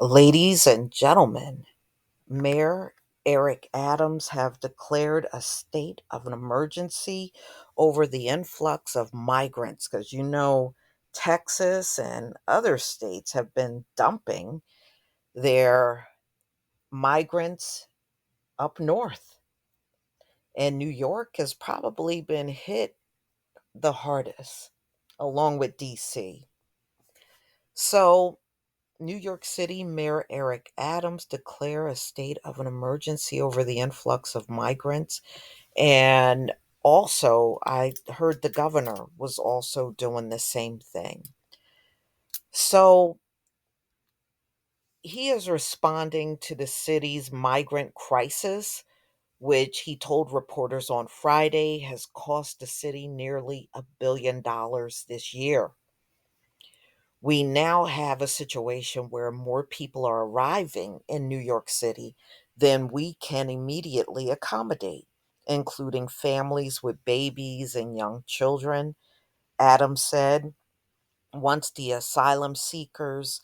Ladies and gentlemen, Mayor Eric Adams have declared a state of an emergency over the influx of migrants because Texas and other states have been dumping their migrants up north, and New York has probably been hit the hardest along with DC. So New York City Mayor Eric Adams declare a state of an emergency over the influx of migrants. And also, I heard the governor was also doing the same thing. So he is responding to the city's migrant crisis, which he told reporters on Friday has cost the city nearly $1 billion this year. We now have a situation where more people are arriving in New York City than we can immediately accommodate, including families with babies and young children. Adams said once the asylum seekers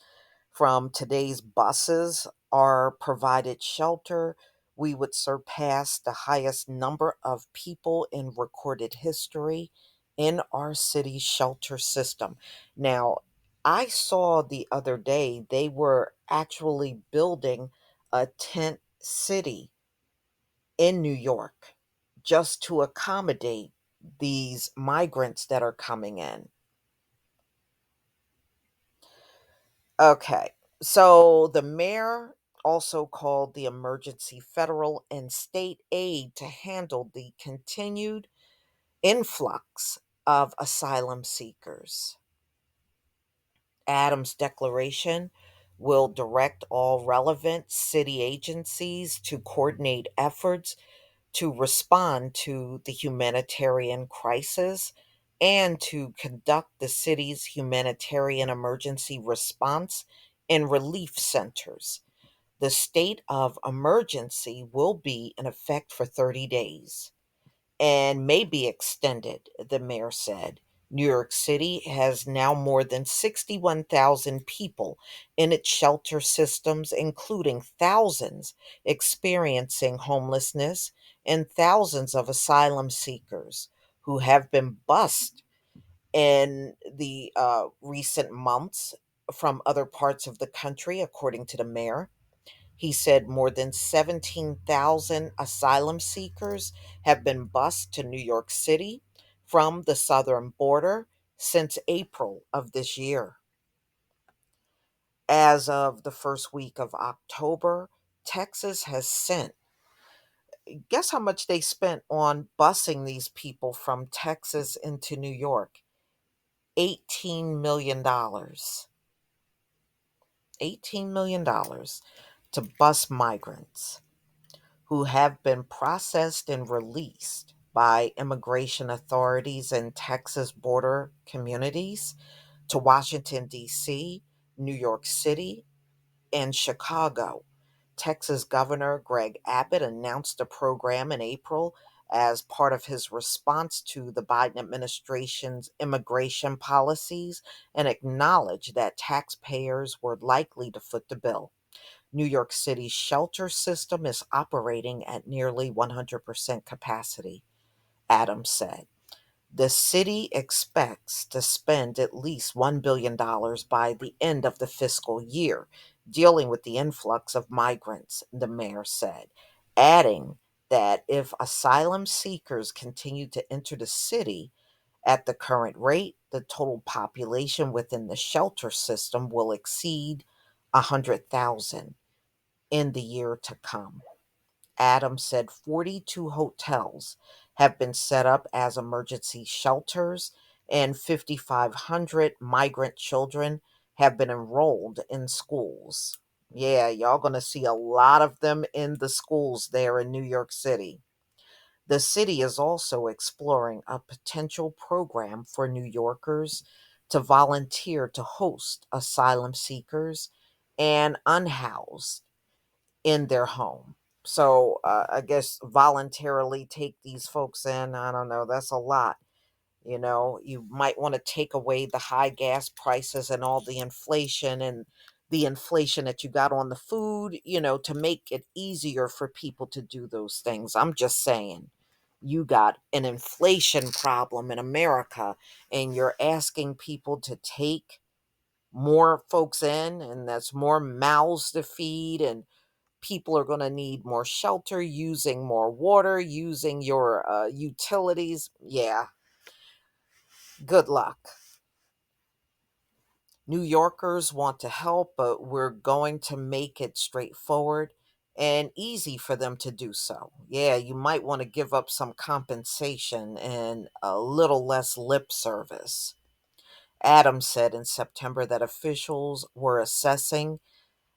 from today's buses are provided shelter, we would surpass the highest number of people in recorded history in our city's shelter system. Now, I saw the other day they were actually building a tent city in New York just to accommodate these migrants that are coming in. Okay. So the mayor also called the emergency federal and state aid to handle the continued influx of asylum seekers. Adams' declaration will direct all relevant city agencies to coordinate efforts to respond to the humanitarian crisis and to conduct the city's humanitarian emergency response and relief centers. The state of emergency will be in effect for 30 days and may be extended, the mayor said. New York City has now more than 61,000 people in its shelter systems, including thousands experiencing homelessness and thousands of asylum seekers who have been bused in the recent months from other parts of the country, according to the mayor. He said more than 17,000 asylum seekers have been bused to New York City from the southern border since April of this year. As of the first week of October, Texas has sent, guess how much they spent on busing these people from Texas into New York? $18 million. $18 million to bus migrants who have been processed and released by immigration authorities in Texas border communities to Washington, D.C., New York City, and Chicago. Texas Governor Greg Abbott announced the program in April as part of his response to the Biden administration's immigration policies and acknowledged that taxpayers were likely to foot the bill. New York City's shelter system is operating at nearly 100% capacity, Adams said. The city expects to spend at least $1 billion by the end of the fiscal year dealing with the influx of migrants, the mayor said, adding that if asylum seekers continue to enter the city at the current rate, the total population within the shelter system will exceed 100,000 in the year to come. Adams said 42 hotels have been set up as emergency shelters, and 5,500 migrant children have been enrolled in schools. Yeah, y'all gonna see a lot of them in the schools there in New York City. The city is also exploring a potential program for New Yorkers to volunteer to host asylum seekers and unhoused in their home. So I guess voluntarily take these folks in. I don't know. That's a lot. You might want to take away the high gas prices and all the inflation and the inflation that you got on the food, to make it easier for people to do those things. I'm just saying, you got an inflation problem in America, and you're asking people to take more folks in, and that's more mouths to feed, and people are going to need more shelter, using more water, using your utilities. Yeah, good luck. New Yorkers want to help, but we're going to make it straightforward and easy for them to do so. Yeah, you might want to give up some compensation and a little less lip service. Adams said in September that officials were assessing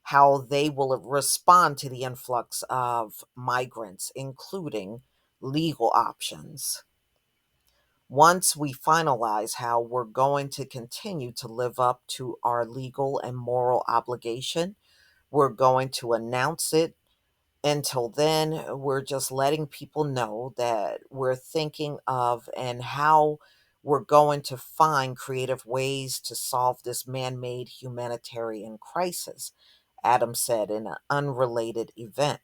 how they will respond to the influx of migrants, including legal options. Once we finalize how we're going to continue to live up to our legal and moral obligation, we're going to announce it. Until then, we're just letting people know that we're thinking of and how we're going to find creative ways to solve this man made humanitarian crisis, Adams said in an unrelated event.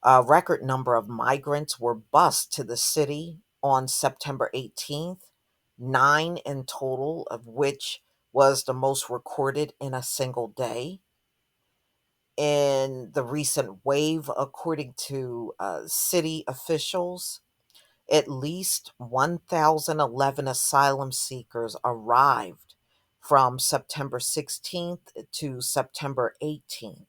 A record number of migrants were bused to the city on September 18th, nine in total, of which was the most recorded in a single day. In the recent wave, according to city officials, at least 1,011 asylum seekers arrived from September 16th to September 18th,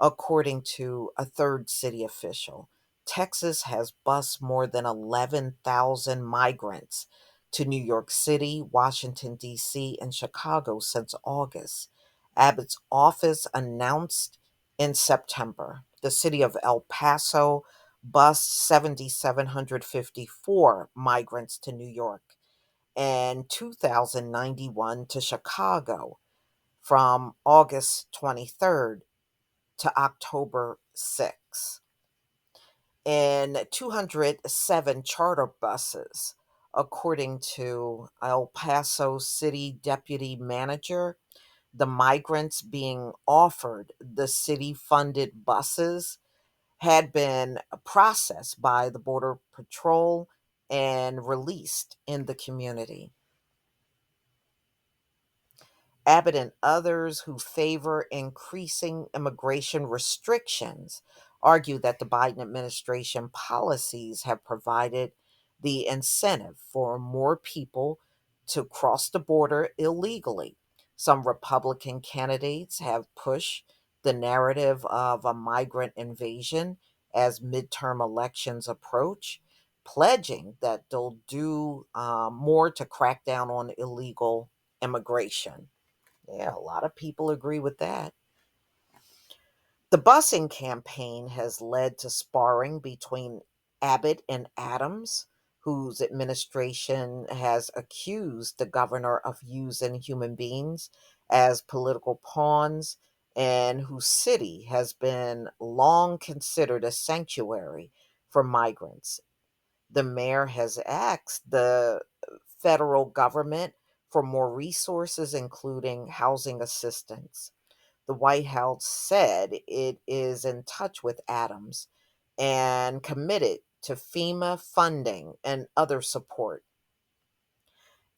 according to a third city official. Texas has bused more than 11,000 migrants to New York City, Washington, D.C., and Chicago since August. Abbott's office announced in September the city of El Paso bused 7,754 migrants to New York and 2,091 to Chicago from August 23rd to October 6th, and 207 charter buses, according to El Paso City Deputy Manager. The migrants being offered the city funded buses had been processed by the Border Patrol and released in the community. Abbott and others who favor increasing immigration restrictions argue that the Biden administration policies have provided the incentive for more people to cross the border illegally. Some Republican candidates have pushed the narrative of a migrant invasion as midterm elections approach, pledging that they'll do more to crack down on illegal immigration. Yeah, a lot of people agree with that. The busing campaign has led to sparring between Abbott and Adams, whose administration has accused the governor of using human beings as political pawns, and whose city has been long considered a sanctuary for migrants. The mayor has asked the federal government for more resources, including housing assistance. The White House said it is in touch with Adams and committed to FEMA funding and other support.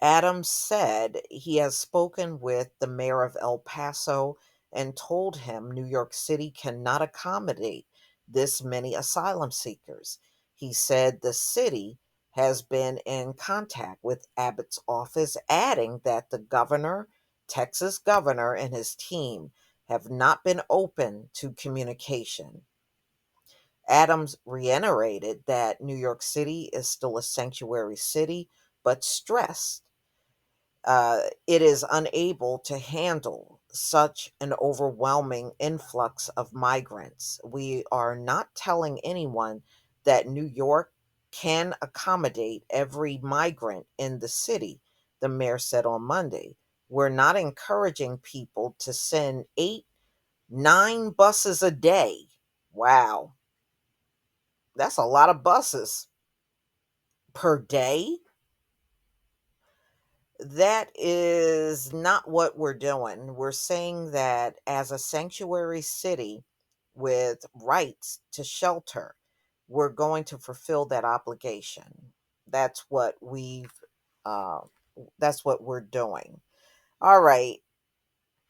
Adams said he has spoken with the mayor of El Paso and told him New York City cannot accommodate this many asylum seekers. He said the city has been in contact with Abbott's office, adding that the governor, Texas governor, and his team have not been open to communication. Adams reiterated that New York City is still a sanctuary city, but stressed it is unable to handle such an overwhelming influx of migrants. We are not telling anyone that New York can accommodate every migrant in the city, the mayor said on Monday. We're not encouraging people to send eight, nine buses a day. Wow, that's a lot of buses per day. That is not what we're doing. We're saying that as a sanctuary city with rights to shelter, we're going to fulfill that obligation. That's what we've uh, that's what we're doing. All right.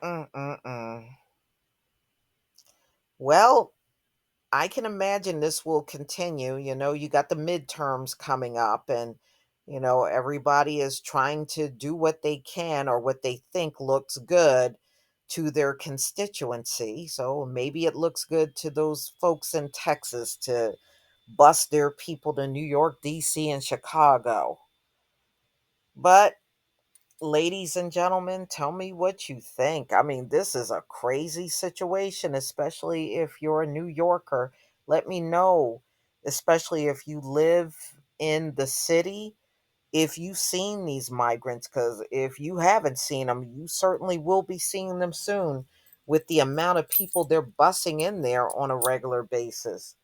Mm-mm-mm. Well, I can imagine this will continue. You got the midterms coming up, and, everybody is trying to do what they can or what they think looks good to their constituency. So maybe it looks good to those folks in Texas to bus their people to New York, D.C., and Chicago. But ladies and gentlemen, tell me what you think. I mean, this is a crazy situation, especially if you're a New Yorker. Let me know, especially if you live in the city, if you've seen these migrants, because if you haven't seen them, you certainly will be seeing them soon with the amount of people they're busing in there on a regular basis.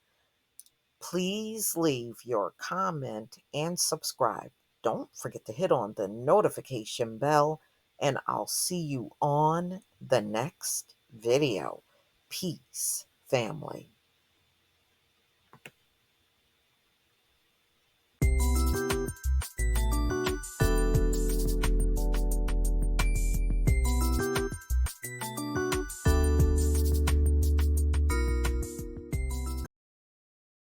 Please leave your comment and subscribe. Don't forget to hit on the notification bell, and I'll see you on the next video. Peace, family.